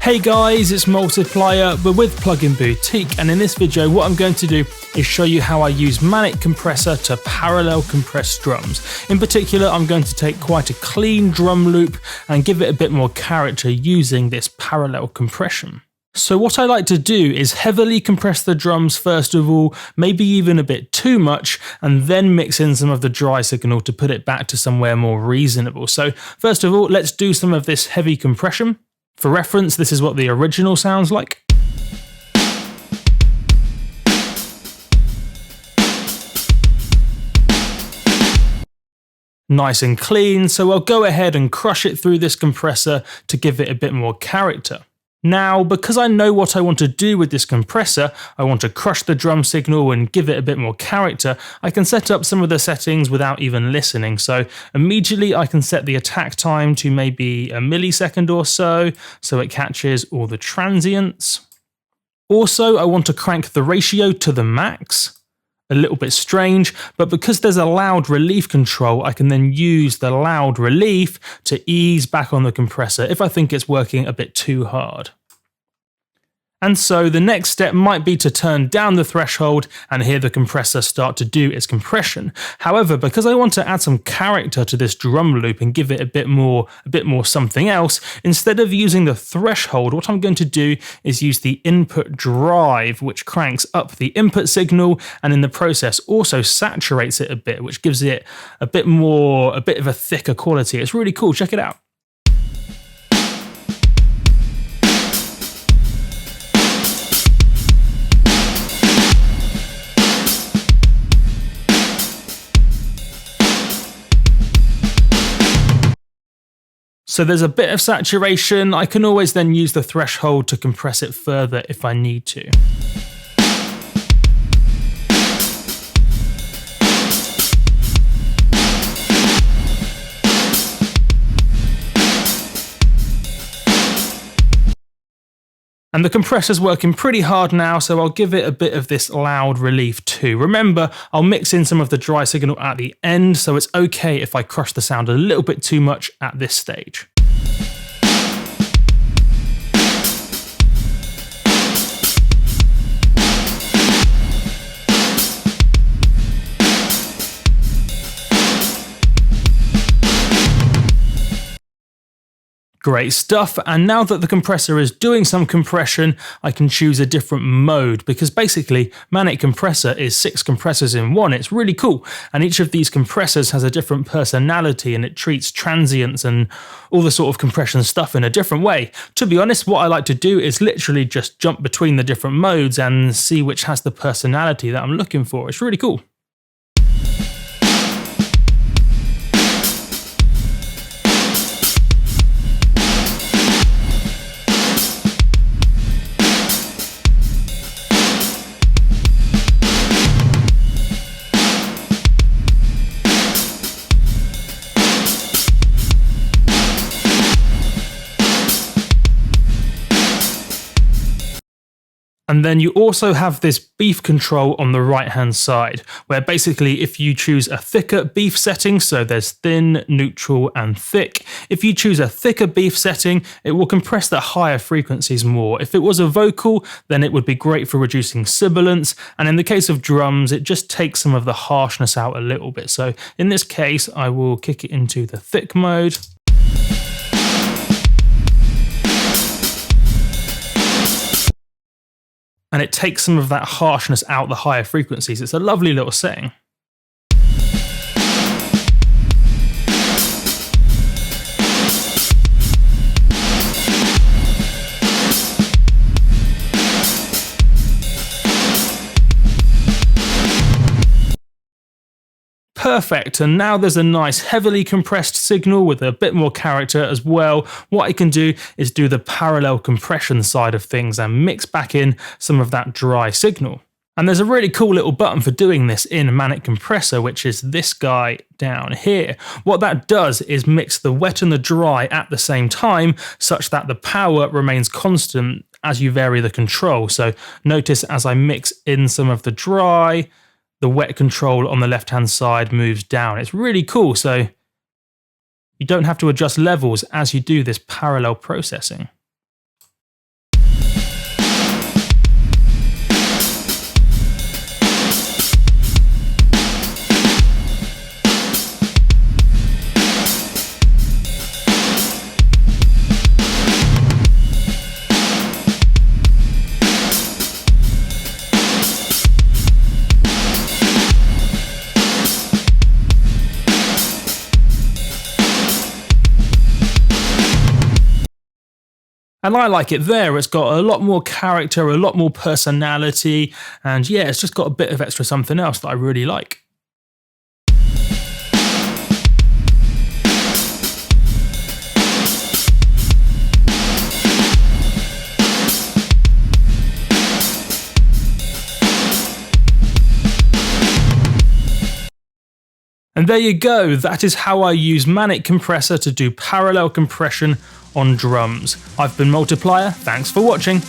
Hey guys, it's Multiplier. We're with Plugin Boutique, and in this video what I'm going to do is show you how I use Manic Compressor to parallel compress drums. In particular, I'm going to take quite a clean drum loop and give it a bit more character using this parallel compression. So what I like to do is heavily compress the drums first of all, maybe even a bit too much, and then mix in some of the dry signal to put it back to somewhere more reasonable. So first of all, let's do some of this heavy compression. For reference, this is what the original sounds like. Nice and clean, so I'll go ahead and crush it through this compressor to give it a bit more character. Now, because I know what I want to do with this compressor, I want to crush the drum signal and give it a bit more character, I can set up some of the settings without even listening. So immediately I can set the attack time to maybe a millisecond or so it catches all the transients. Also, I want to crank the ratio to the max. A little bit strange, but because there's a loud relief control, I can then use the loud relief to ease back on the compressor if I think it's working a bit too hard. And so the next step might be to turn down the threshold and hear the compressor start to do its compression. However, because I want to add some character to this drum loop and give it a bit more something else, instead of using the threshold, what I'm going to do is use the input drive, which cranks up the input signal and in the process also saturates it a bit, which gives it a bit of a thicker quality. It's really cool, check it out. So there's a bit of saturation. I can always then use the threshold to compress it further if I need to. And the compressor's working pretty hard now, so I'll give it a bit of this loud relief too. Remember, I'll mix in some of the dry signal at the end, so it's okay if I crush the sound a little bit too much at this stage. Great stuff, and now that the compressor is doing some compression, I can choose a different mode because basically Manic Compressor is 6 compressors in one. It's really cool, and each of these compressors has a different personality and it treats transients and all the sort of compression stuff in a different way. To be honest, what I like to do is literally just jump between the different modes and see which has the personality that I'm looking for. It's really cool. And then you also have this beef control on the right hand side, where basically if you choose a thicker beef setting, so there's thin, neutral and thick, if you choose a thicker beef setting, it will compress the higher frequencies more. If it was a vocal, then it would be great for reducing sibilance, and in the case of drums, it just takes some of the harshness out a little bit. So in this case, I will kick it into the thick mode. And it takes some of that harshness out the higher frequencies. It's a lovely little setting. Perfect, and now there's a nice heavily compressed signal with a bit more character as well. What I can do is do the parallel compression side of things and mix back in some of that dry signal. And there's a really cool little button for doing this in Manic Compressor, which is this guy down here. What that does is mix the wet and the dry at the same time, such that the power remains constant as you vary the control. So notice as I mix in some of the dry, the wet control on the left-hand side moves down. It's really cool, so you don't have to adjust levels as you do this parallel processing. And I like it there. It's got a lot more character, a lot more personality, and yeah, it's just got a bit of extra something else that I really like. And there you go, that is how I use Manic Compressor to do parallel compression on drums. I've been Multiplier, thanks for watching.